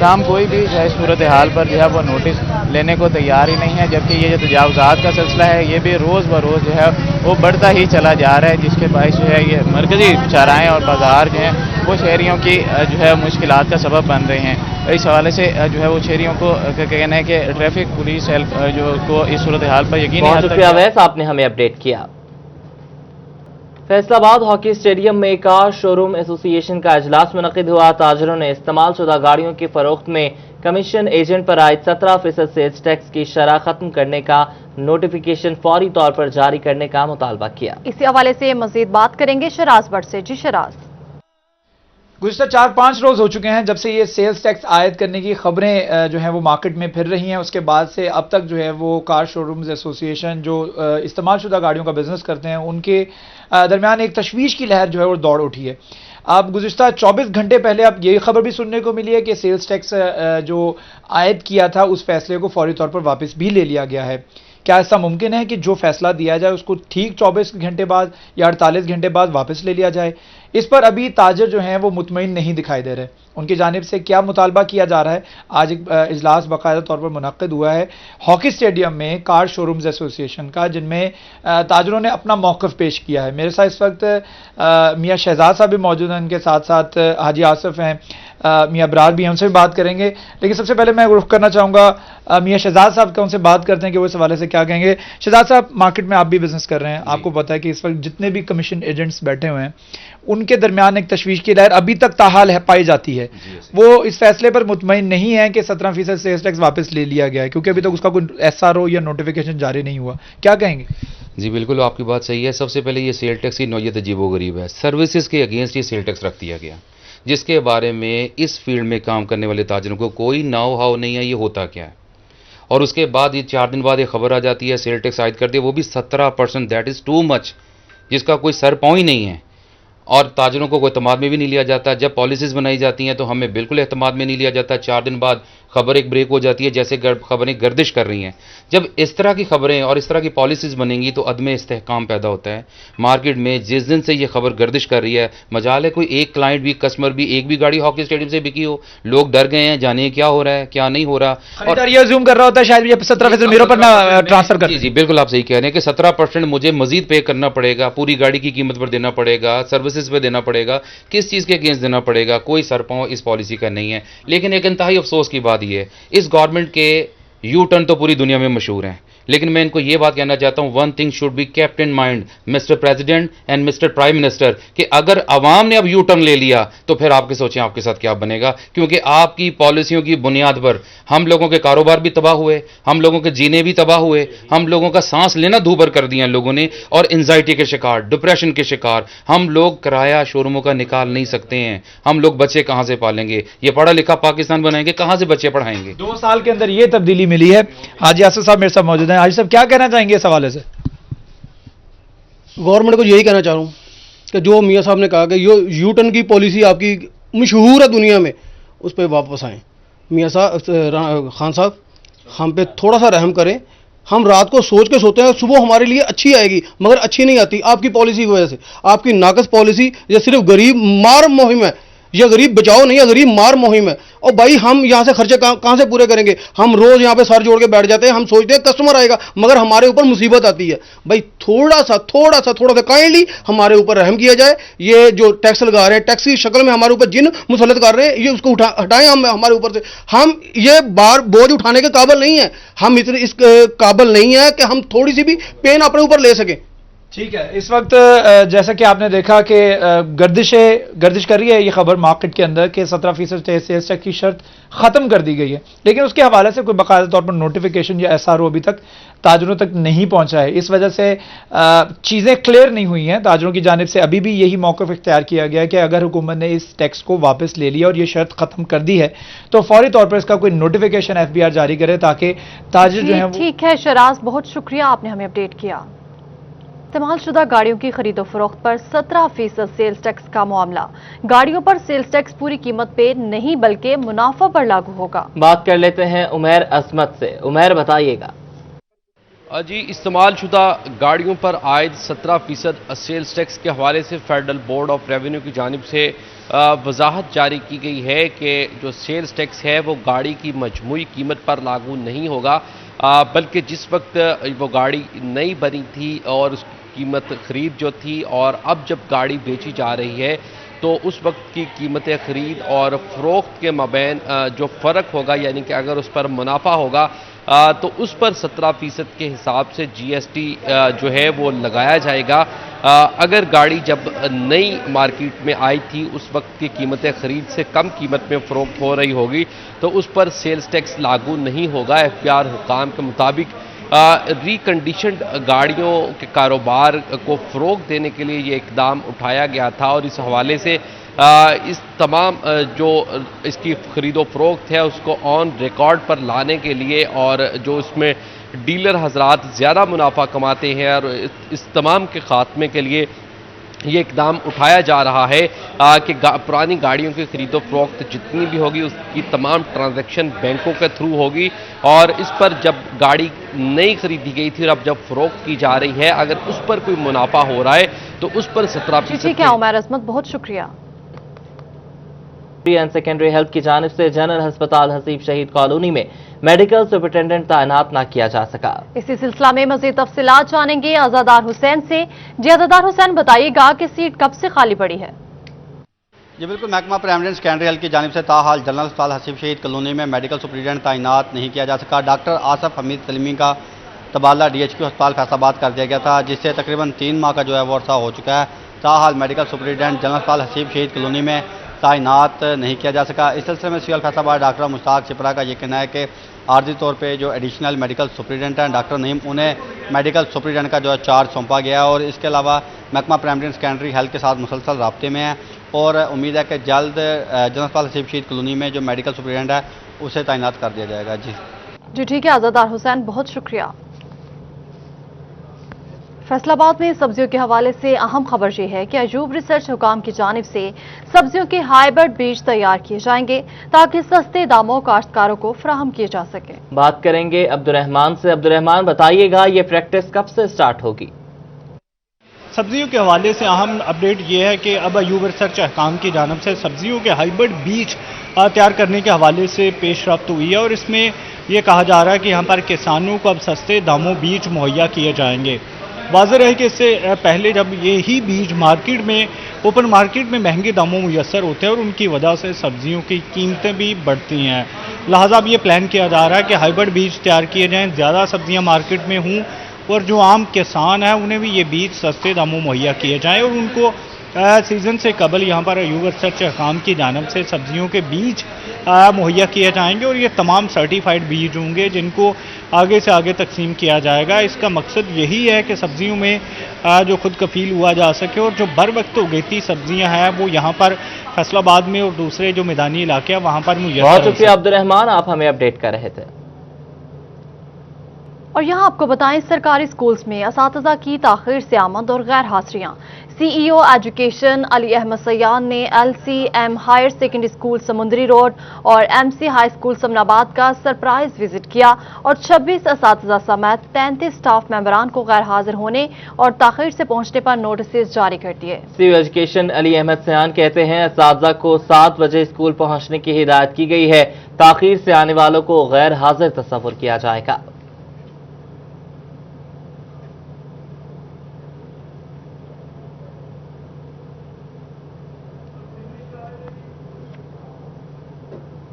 حکام کوئی بھی جو ہے صورتحال پر جو ہے وہ نوٹس لینے کو تیار ہی نہیں ہے، جبکہ یہ جو تجاوزات کا سلسلہ ہے یہ بھی روز بروز جو ہے وہ بڑھتا ہی چلا جا رہا ہے، جس کے باعث جو ہے یہ مرکزی چوراہے اور بازار جو ہیں وہ شہریوں کی جو ہے مشکلات کا سبب بن رہے ہیں۔ اس حوالے سے جو ہے وہ شہریوں کو کہنا ہے کہ ٹریفک پولیس جو کو اس صورتحال پر یقینی بہت حد تک شکریہ اویس، آپ نے ہمیں اپڈیٹ کیا۔ فیصل آباد ہاکی اسٹیڈیم میں کار شو روم ایسوسی ایشن کا اجلاس منعقد ہوا۔ تاجروں نے استعمال شدہ گاڑیوں کی فروخت میں کمیشن ایجنٹ پر عائد 17% سیلز ٹیکس کی شرح ختم کرنے کا نوٹیفیکیشن فوری طور پر جاری کرنے کا مطالبہ کیا۔ اسی حوالے سے مزید بات کریں گے شراز بٹ سے۔ جی شراز۔ گزشتہ 4-5 روز ہو چکے ہیں جب سے یہ سیلز ٹیکس عائد کرنے کی خبریں جو ہیں وہ مارکیٹ میں پھر رہی ہیں، اس کے بعد سے اب تک جو ہے وہ کار شو رومز ایسوسی ایشن جو استعمال شدہ گاڑیوں کا بزنس کرتے ہیں ان کے درمیان ایک تشویش کی لہر جو ہے وہ دوڑ اٹھی ہے۔ اب گزشتہ 24 گھنٹے پہلے اب یہ خبر بھی سننے کو ملی ہے کہ سیلز ٹیکس جو عائد کیا تھا اس فیصلے کو فوری طور پر واپس بھی لے لیا گیا ہے۔ کیا ایسا ممکن ہے کہ جو فیصلہ دیا جائے اس کو ٹھیک 24 گھنٹے بعد یا 48 گھنٹے بعد واپس لے لیا جائے؟ اس پر ابھی تاجر جو ہیں وہ مطمئن نہیں دکھائی دے رہے۔ ان کی جانب سے کیا مطالبہ کیا جا رہا ہے؟ آج ایک اجلاس باقاعدہ طور پر منعقد ہوا ہے ہاکی اسٹیڈیم میں کار شو رومز ایسوسی ایشن کا، جن میں تاجروں نے اپنا موقف پیش کیا ہے۔ میرے ساتھ اس وقت میاں شہزاد صاحب بھی موجود ہیں، ان کے ساتھ ساتھ حاجی آصف ہیں، میاں ابرار بھی ہیں، ان سے بھی بات کریں گے۔ لیکن سب سے پہلے میں رخ کرنا چاہوں گا میاں شہزاد صاحب کا، ان سے بات کرتے ہیں کہ وہ اس حوالے سے کیا کہیں گے۔ شہزاد صاحب، مارکیٹ میں آپ بھی بزنس کر رہے ہیں، آپ کو پتہ ہے کہ اس وقت جتنے بھی کمیشن ایجنٹس بیٹھے ہوئے ہیں ان کے درمیان ایک تشویش کی لہر ابھی تک تاحال پائی جاتی ہے۔ وہ اس فیصلے پر مطمئن نہیں ہے کہ 17% سیلز ٹیکس واپس لے لیا گیا ہے، کیونکہ ابھی تک اس کا کوئی SRO یا نوٹیفیکیشن جاری نہیں ہوا۔ کیا کہیں گے؟ جی بالکل، آپ کی بات صحیح ہے۔ سب سے پہلے یہ سیل ٹیکس کی نوعیت عجیب و غریب ہے۔ سروسز کے اگینسٹ یہ سیل ٹیکس رکھ دیا گیا، جس کے بارے میں اس فیلڈ میں کام کرنے والے تاجروں کو کوئی نو ہاؤ نہیں ہے یہ ہوتا کیا ہے۔ اور اس کے بعد یہ 4 دن بعد یہ خبر آ جاتی ہے سیل ٹیکس عائد کر دیا، وہ بھی 17%۔ دیٹ از ٹو مچ، جس کا کوئی سر پاؤں ہی نہیں ہے، اور تاجروں کو کوئی اعتماد میں بھی نہیں لیا جاتا۔ جب پالیسیز بنائی جاتی ہیں تو ہمیں بالکل اعتماد میں نہیں لیا جاتا۔ 4 دن بعد خبر ایک بریک ہو جاتی ہے، جیسے خبریں گردش کر رہی ہیں۔ جب اس طرح کی خبریں اور اس طرح کی پالیسیز بنیں گی تو عدم استحکام پیدا ہوتا ہے مارکیٹ میں۔ جس دن سے یہ خبر گردش کر رہی ہے، مجال ہے کوئی ایک کلائنٹ بھی، کسٹمر بھی، ایک بھی گاڑی ہاکی اسٹیڈیم سے بکی ہو، لوگ ڈر گئے ہیں، جانیے کیا ہو رہا ہے کیا نہیں ہو رہا۔ اور یہ زوم کر رہا ہوتا ہے شاید یہ 17% میرے پر نہ ٹرانسفر کر۔ جی بالکل آپ صحیح کہہ رہے ہیں کہ 17% مجھے مزید پے کرنا پڑے گا، پوری گاڑی کی قیمت پر دینا پڑے گا، سروسز پہ دینا پڑے گا، کس چیز کے اگینسٹ دینا پڑے گا، کوئی سر پاؤں اس پالیسی کا نہیں ہے۔ لیکن ایک انتہائی افسوس کی بات یہ ہے، اس گورنمنٹ کے یو ٹرن تو پوری دنیا میں مشہور ہیں، لیکن میں ان کو یہ بات کہنا چاہتا ہوں، one thing should be kept in mind mister president and mister prime minister, کہ اگر عوام نے اب یو ٹرن لے لیا تو پھر آپ کے سوچیں آپ کے ساتھ کیا بنے گا، کیونکہ آپ کی پالیسیوں کی بنیاد پر ہم لوگوں کے کاروبار بھی تباہ ہوئے، ہم لوگوں کے جینے بھی تباہ ہوئے، ہم لوگوں کا سانس لینا دوبھر کر دیا لوگوں نے، اور انزائٹی کے شکار، ڈپریشن کے شکار۔ ہم لوگ کرایہ شو روموں کا نکال نہیں سکتے ہیں، ہم لوگ بچے کہاں سے پالیں گے؟ یہ پڑھا لکھا پاکستان بنائیں گے، کہاں سے بچے پڑھائیں گے؟ 2 سال کے اندر یہ تبدیلی ملی ہے۔ حاجی آصف صاحب میرے ساتھ موجود ہیں۔ حاجی صاحب کیا کہنا چاہیں گے اس حوالے سے؟ گورنمنٹ کو یہی کہنا چاہ رہا ہوں کہ جو میاں صاحب نے کہا کہ یو ٹرن کی پالیسی آپ کی مشہور ہے دنیا میں، اس پہ واپس آئیں۔ میاں صاحب، خان صاحب، ہم پہ تھوڑا سا رحم کریں۔ ہم رات کو سوچ کے سوتے ہیں صبح ہمارے لیے اچھی آئے گی، مگر اچھی نہیں آتی آپ کی پالیسی کی وجہ سے۔ آپ کی ناقص پالیسی یہ صرف غریب مار مہم ہے، یہ غریب بچاؤ نہیں ہے، غریب مار مہم ہے۔ اور بھائی ہم یہاں سے خرچے کہاں سے پورے کریں گے؟ ہم روز یہاں پہ سر جوڑ کے بیٹھ جاتے ہیں، ہم سوچتے ہیں کسٹمر آئے گا، مگر ہمارے اوپر مصیبت آتی ہے۔ بھائی تھوڑا سا کائنڈلی ہمارے اوپر رحم کیا جائے۔ یہ جو ٹیکس لگا رہے ہیں، ٹیکس کی شکل میں ہمارے اوپر جن مسلط کر رہے ہیں، یہ اس کو ہٹائیں ہمارے اوپر سے۔ ہم یہ بوجھ اٹھانے کے قابل نہیں ہیں، ہم اتنے اس قابل نہیں ہیں کہ ہم تھوڑی سی بھی پین اپنے اوپر لے سکیں۔ ٹھیک ہے، اس وقت جیسا کہ آپ نے دیکھا کہ گردش کر رہی ہے یہ خبر مارکیٹ کے اندر کہ 17% سیلز ٹیکس کی شرط ختم کر دی گئی ہے، لیکن اس کے حوالے سے کوئی باقاعدہ طور پر نوٹیفیکیشن یا SRO ابھی تک تاجروں تک نہیں پہنچا ہے۔ اس وجہ سے چیزیں کلیئر نہیں ہوئی ہیں۔ تاجروں کی جانب سے ابھی بھی یہی موقف اختیار کیا گیا ہے کہ اگر حکومت نے اس ٹیکس کو واپس لے لیا اور یہ شرط ختم کر دی ہے تو فوری طور پر اس کا کوئی نوٹیفیکیشن FBR جاری کرے تاکہ تاجر جو ہیں وہ... ٹھیک ہے شراز، بہت شکریہ، آپ نے ہمیں اپڈیٹ کیا۔ استعمال شدہ گاڑیوں کی خرید و فروخت پر 17% سیلز ٹیکس کا معاملہ۔ گاڑیوں پر سیلز ٹیکس پوری قیمت پہ نہیں بلکہ منافع پر لاگو ہوگا۔ بات کر لیتے ہیں عمیر عصمت سے۔ عمیر بتائیے گا۔ جی استعمال شدہ گاڑیوں پر عائد 17% سیلز ٹیکس کے حوالے سے فیڈرل بورڈ آف ریونیو کی جانب سے وضاحت جاری کی گئی ہے کہ جو سیلز ٹیکس ہے وہ گاڑی کی مجموعی قیمت پر لاگو نہیں ہوگا، بلکہ جس وقت وہ گاڑی نئی بنی تھی اور اس کی قیمت خرید جو تھی اور اب جب گاڑی بیچی جا رہی ہے تو اس وقت کی قیمت خرید اور فروخت کے مابین جو فرق ہوگا، یعنی کہ اگر اس پر منافع ہوگا تو اس پر 17% کے حساب سے جی ایس ٹی جو ہے وہ لگایا جائے گا۔ اگر گاڑی جب نئی مارکیٹ میں آئی تھی اس وقت کی قیمت خرید سے کم قیمت میں فروخت ہو رہی ہوگی تو اس پر سیلز ٹیکس لاگو نہیں ہوگا۔ ایف بی آر حکام کے مطابق ریکنڈیشنڈ گاڑیوں کے کاروبار کو فروغ دینے کے لیے یہ اقدام اٹھایا گیا تھا، اور اس حوالے سے اس تمام جو اس کی خرید و فروخت ہے اس کو آن ریکارڈ پر لانے کے لیے، اور جو اس میں ڈیلر حضرات زیادہ منافع کماتے ہیں، اور اس تمام کے خاتمے کے لیے یہ اقدام اٹھایا جا رہا ہے کہ پرانی گاڑیوں کی خرید و فروخت جتنی بھی ہوگی اس کی تمام ٹرانزیکشن بینکوں کے تھرو ہوگی، اور اس پر جب گاڑی نئی خریدی گئی تھی اور اب جب فروخت کی جا رہی ہے اگر اس پر کوئی منافع ہو رہا ہے تو اس پر 17%۔ ٹھیک ہے عمیر عصمت، بہت شکریہ۔ اینڈ سیکنڈری ہیلتھ کی جانب سے جنرل ہسپتال حسیب شہید کالونی میں میڈیکل سپرنٹینڈنٹ تعینات نہ کیا جا سکا۔ اسی سلسلہ میں مزید تفصیلات جانیں گے عزادار حسین سے۔ جی عزادار حسین، بتائیے گا کہ سیٹ کب سے خالی پڑی ہے؟ جی بالکل، محکمہ پرائمری اینڈ سیکنڈری ہیلتھ کی جانب سے تاحال جنرل ہسپتال حسیب شہید کالونی میں میڈیکل سپرنٹینڈنٹ تعینات نہیں کیا جا سکا۔ ڈاکٹر آصف حمید سلیمی کا تبادلہ ڈی ایچ کیو ہسپتال فیصل آباد کر دیا گیا تھا، جس سے تقریباً 3 ماہ کا جو ہے وہ عرصہ ہو چکا ہے۔ تاحال میڈیکل سپرنٹینڈنٹ جنرل ہسپتال حسیب شہید کالونی میں تعینات نہیں کیا جا سکا۔ اس سلسلے میں سی ایل فیصل آباد ڈاکٹر مشتاق چپرا کا یہ کہنا ہے کہ عارضی طور پہ جو ایڈیشنل میڈیکل سپرنٹینڈنٹ ہیں ڈاکٹر نعیم، انہیں میڈیکل سپرنٹینڈنٹ کا جو ہے چارج سونپا گیا ہے، اور اس کے علاوہ محکمہ پرائمری اینڈ سیکنڈری ہیلتھ کے ساتھ مسلسل رابطے میں ہیں، اور امید ہے کہ جلد جنرل ہسپتال حسیب شہید کالونی میں جو میڈیکل سپرنٹینڈنٹ ہے اسے تعینات کر دیا جائے گا۔ جی ٹھیک ہے عزادار حسین، بہت شکریہ۔ فیصل آباد میں سبزیوں کے حوالے سے اہم خبر یہ ہے کہ ایوب ریسرچ حکام کی جانب سے سبزیوں کے ہائیبرڈ بیج تیار کیے جائیں گے تاکہ سستے داموں کاشتکاروں کو فراہم کیے جا سکیں۔ بات کریں گے عبدالرحمان سے۔ عبدالرحمان، بتائیے گا یہ پریکٹس کب سے سٹارٹ ہوگی؟ سبزیوں کے حوالے سے اہم اپڈیٹ یہ ہے کہ اب ایوب ریسرچ حکام کی جانب سے سبزیوں کے ہائیبرڈ بیج تیار کرنے کے حوالے سے پیش رفت ہوئی ہے، اور اس میں یہ کہا جا رہا ہے کہ یہاں پر کسانوں کو اب سستے داموں بیج مہیا کیے جائیں گے۔ واضح ہے کہ اس سے پہلے جب یہی بیج مارکیٹ میں اوپن مارکیٹ میں مہنگے داموں میسر ہوتے ہیں اور ان کی وجہ سے سبزیوں کی قیمتیں بھی بڑھتی ہیں، لہٰذا اب یہ پلان کیا جا رہا ہے کہ ہائیبرڈ بیج تیار کیے جائیں، زیادہ سبزیاں مارکیٹ میں ہوں، اور جو عام کسان ہیں انہیں بھی یہ بیج سستے داموں مہیا کیے جائیں، اور ان کو سیزن سے قبل یہاں پر ایوب ریسرچ حکام کی جانب سے سبزیوں کے بیج مہیا کیے جائیں گے، اور یہ تمام سرٹیفائڈ بیج ہوں گے جن کو آگے سے آگے تقسیم کیا جائے گا۔ اس کا مقصد یہی ہے کہ سبزیوں میں جو خود کفیل ہوا جا سکے، اور جو بر وقت اگیتی سبزیاں ہیں وہ یہاں پر فیصل آباد میں اور دوسرے جو میدانی علاقے ہیں وہاں پر میسر بہت شکریہ عبدالرحمان، آپ ہمیں اپڈیٹ کر رہے تھے۔ اور یہاں آپ کو بتائیں سرکاری سکولز میں اساتذہ کی تاخیر سے آمد اور غیر حاضریاں۔ سی ای او ایجوکیشن علی احمد سیان نے L C M higher secondary school Samundri road اور M C high school Samanabad کا سرپرائز وزٹ کیا اور 26 اساتذہ سمیت 33 سٹاف ممبران کو غیر حاضر ہونے اور تاخیر سے پہنچنے پر نوٹسز جاری کر دیے۔ سی ای او ایجوکیشن علی احمد سیان کہتے ہیں اساتذہ کو 7 بجے اسکول پہنچنے کی ہدایت کی گئی ہے، تاخیر سے آنے والوں کو غیر حاضر تصور کیا جائے گا۔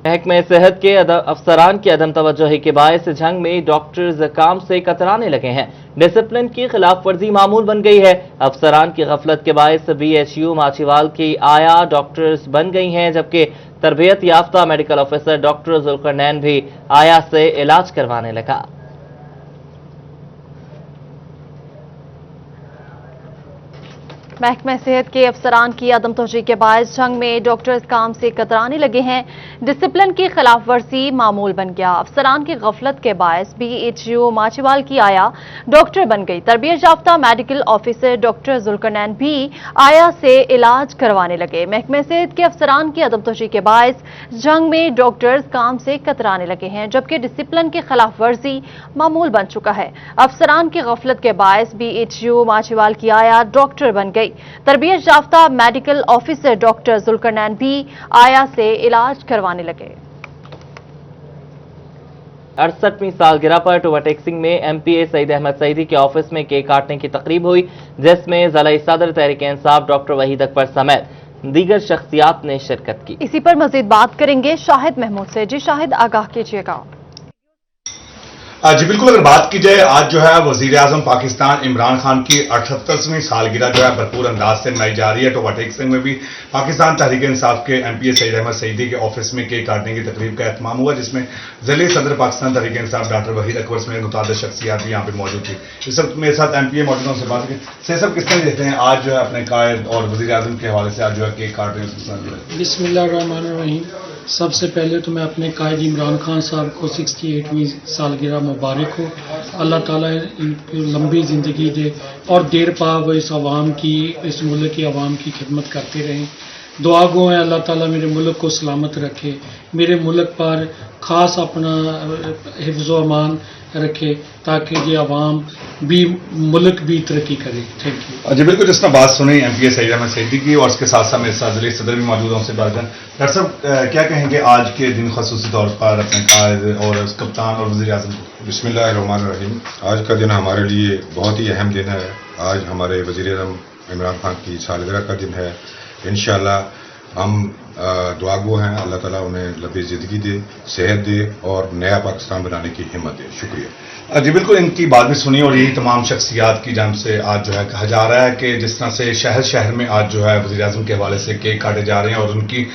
محکمہ صحت کے افسران کی عدم توجہی کے باعث جنگ میں ڈاکٹرز کام سے کترانے لگے ہیں۔ ڈسپلن کی خلاف ورزی معمول بن گئی ہے۔ افسران کی غفلت کے باعث بی ایچ یو ماچیوال کی آیا ڈاکٹرز بن گئی ہیں، جبکہ تربیت یافتہ میڈیکل آفیسر ڈاکٹر ذوالقرنین بھی آیا سے علاج کروانے لگا۔ محکمہ صحت کے افسران کی عدم توجہی کے باعث جنگ میں ڈاکٹرز کام سے کترانے لگے ہیں۔ ڈسپلن کی خلاف ورزی معمول بن گیا۔ افسران کی غفلت کے باعث BHU ماچیوال کی آیا ڈاکٹر بن گئی۔ تربیت یافتہ میڈیکل آفیسر ڈاکٹر ذوالقرنین بھی آیا سے علاج کروانے لگے۔ محکمہ صحت کے افسران کی عدم توجہی کے باعث جنگ میں ڈاکٹرز کام سے کترانے لگے ہیں، جبکہ ڈسپلن کی خلاف ورزی معمول بن چکا ہے۔ افسران کی غفلت کے باعث BHU ماچیوال کی آیا ڈاکٹر بن گئی۔ تربیت یافتہ میڈیکل آفیسر ڈاکٹر ذوالقرنین بھی آیا سے علاج کروانے لگے۔ 68ویں سالگرہ پر ٹوبہ ٹیکسنگ میں MPA سعید احمد سعیدی کے آفس میں کیک کاٹنے کی تقریب ہوئی، جس میں ضلعی صدر تحریک انصاف ڈاکٹر وحید اکبر سمیت دیگر شخصیات نے شرکت کی۔ اسی پر مزید بات کریں گے شاہد محمود سے۔ جی شاہد، آگاہ کیجیے گا۔ جی بالکل، اگر بات کی جائے آج جو ہے وزیر اعظم پاکستان عمران خان کی 78ویں سالگرہ جو ہے بھرپور انداز سے منائی جا رہی ہے۔ ٹوبہ ٹیکسنگ میں بھی پاکستان تحریک انصاف کے MPA سعید احمد سعیدی کے آفس میں کیک کاٹنے کی تقریب کا اہتمام ہوا، جس میں ضلعی صدر پاکستان تحریک انصاف ڈاکٹر وحید اکبر سمیت متعدد شخصیات بھی یہاں پہ موجود تھی۔ اس وقت میرے ساتھ MPA موجود ہیں، ان سے بات کریں۔ سید صاحب، کس طرح دیکھتے ہیں آج جو ہے اپنے قائد اور وزیر اعظم کے حوالے سے آج جو ہے کیک کاٹ رہے ہیں؟ بسم اللہ الرحمن الرحیم۔ سب سے پہلے تو میں اپنے قائد عمران خان صاحب کو 68ویں سالگرہ مبارک ہو۔ اللہ تعالیٰ ان کو لمبی زندگی دے اور دیر پا وہ اس عوام کی، اس ملک کی عوام کی خدمت کرتے رہیں۔ دعا گو ہیں اللہ تعالیٰ میرے ملک کو سلامت رکھے، میرے ملک پر خاص اپنا حفظ و امان رکھے تاکہ یہ عوام بھی، ملک بھی ترقی کرے۔ Thank you. جی بالکل، جس نے بات سنی MPA سعید احمد سعیدی کی، اور اس کے ساتھ ساتھ میرے ساتھ ضلعی صدر بھی موجود ہیں، ان سے بات کریں۔ ڈاکٹر صاحب، کیا کہیں گے آج کے دن خصوصی طور پر اپنے قائد اور کپتان اور وزیر اعظم کو؟ بسم اللہ الرحمن الرحیم۔ آج کا دن ہمارے لیے بہت ہی اہم دن ہے۔ آج ہمارے وزیر اعظم عمران خان کی سالگرہ کا دن ہے۔ انشاءاللہ ہم دعا گو ہیں اللہ تعالیٰ انہیں لمبی زندگی دے، صحت دے اور نیا پاکستان بنانے کی ہمت دے۔ شکریہ۔ جی بالکل، ان کی بات بھی سنی، اور یہی تمام شخصیات کی جانب سے آج جو ہے کہا جا رہا ہے کہ جس طرح سے شہر شہر میں آج جو ہے وزیر اعظم کے حوالے سے کیک کاٹے جا رہے ہیں اور ان کی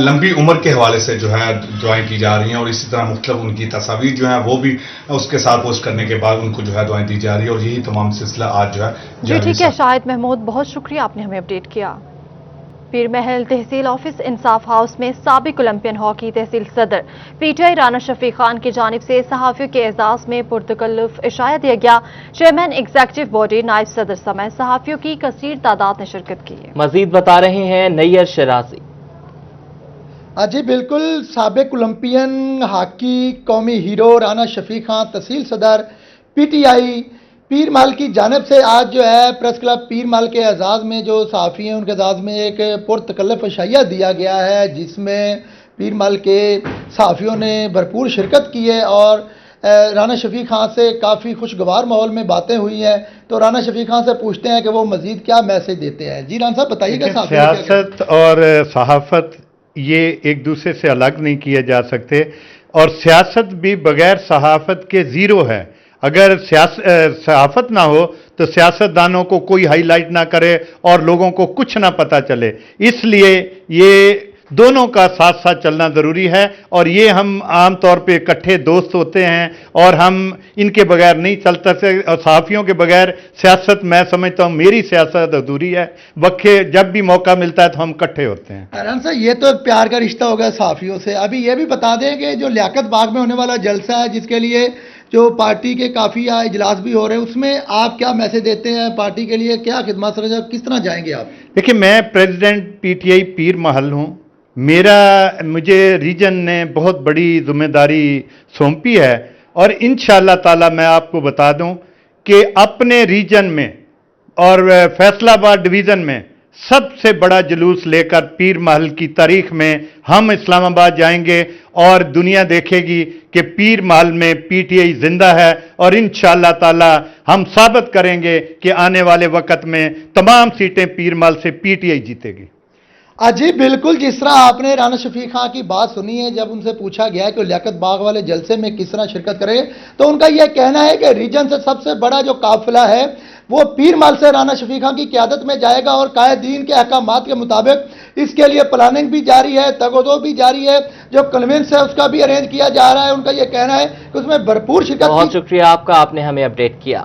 لمبی عمر کے حوالے سے جو ہے دعائیں کی جا رہی ہیں، اور اسی طرح مختلف ان کی تصاویر جو ہیں وہ بھی اس کے ساتھ پوسٹ کرنے کے بعد ان کو جو ہے دعائیں دی جا رہی ہے، اور یہی تمام سلسلہ آج جو ہے جی ٹھیک ہے شاہد محمود، بہت شکریہ، آپ نے ہمیں اپڈیٹ کیا۔ پیر محل تحصیل آفس انصاف ہاؤس میں سابق اولمپئن ہاکی تحصیل صدر PTI رانا شفیق خان کی جانب سے صحافیوں کے اعزاز میں پرتکلف عشایہ دیا گیا۔ چیئرمین ایگزیکٹو باڈی نائب صدر سمیت صحافیوں کی کثیر تعداد نے شرکت کی۔ مزید بتا رہے ہیں نیئر شرازی۔ جی بالکل، سابق اولمپئن ہاکی قومی ہیرو رانا شفیق خان تحصیل صدر PTI پیر محل کی جانب سے آج جو ہے پریس کلب پیر محل کے اعزاز میں جو صحافی ہیں ان کے اعزاز میں ایک پرتکلف عشایہ دیا گیا ہے، جس میں پیر محل کے صحافیوں نے بھرپور شرکت کی ہے اور رانا شفیق خان سے کافی خوشگوار ماحول میں باتیں ہوئی ہیں۔ تو رانا شفیق خان سے پوچھتے ہیں کہ وہ مزید کیا میسج دیتے ہیں۔ جی رانا صاحب بتائیے گا۔ سیاست اور صحافت یہ ایک دوسرے سے الگ نہیں کیے جا سکتے، اور سیاست بھی بغیر صحافت کے زیرو ہے۔ اگر صحافت نہ ہو تو سیاستدانوں کو کوئی ہائی لائٹ نہ کرے اور لوگوں کو کچھ نہ پتہ چلے، اس لیے یہ دونوں کا ساتھ ساتھ چلنا ضروری ہے، اور یہ ہم عام طور پہ اکٹھے دوست ہوتے ہیں اور ہم ان کے بغیر نہیں چلتا، اور صحافیوں کے بغیر سیاست میں سمجھتا ہوں میری سیاست ادھوری ہے۔ وقت جب بھی موقع ملتا ہے تو ہم اکٹھے ہوتے ہیں۔ رانا صاحب، یہ تو ایک پیار کا رشتہ ہو گیا صحافیوں سے۔ ابھی یہ بھی بتا دیں کہ جو لیاقت باغ میں ہونے والا جلسہ ہے، جس کے لیے جو پارٹی کے کافی اجلاس بھی ہو رہے ہیں، اس میں آپ کیا میسج دیتے ہیں پارٹی کے لیے؟ کیا خدمات سر کس طرح جائیں گے آپ؟ دیکھیں، میں پریزیڈنٹ PTI پیر محل ہوں۔ مجھے ریجن نے بہت بڑی ذمہ داری سونپی ہے، اور انشاءاللہ تعالی میں آپ کو بتا دوں کہ اپنے ریجن میں اور فیصل آباد ڈویژن میں سب سے بڑا جلوس لے کر پیر محل کی تاریخ میں ہم اسلام آباد جائیں گے، اور دنیا دیکھے گی کہ پیر محل میں PTI زندہ ہے، اور انشاءاللہ تعالی ہم ثابت کریں گے کہ آنے والے وقت میں تمام سیٹیں پیر محل سے PTI جیتے گی۔ جی بالکل، جس طرح آپ نے رانا شفیق خان کی بات سنی ہے، جب ان سے پوچھا گیا کہ لیاقت باغ والے جلسے میں کس طرح شرکت کرے، تو ان کا یہ کہنا ہے کہ ریجن سے سب سے بڑا جو قافلہ ہے وہ پیر محل سے رانا شفیق خان کی قیادت میں جائے گا، اور قائدین کے احکامات کے مطابق اس کے لیے پلاننگ بھی جاری ہے، تگودو بھی جاری ہے، جو کنونس ہے اس کا بھی ارینج کیا جا رہا ہے۔ ان کا یہ کہنا ہے کہ اس میں بھرپور شرکت۔ بہت شکریہ آپ کا، آپ نے ہمیں اپڈیٹ کیا۔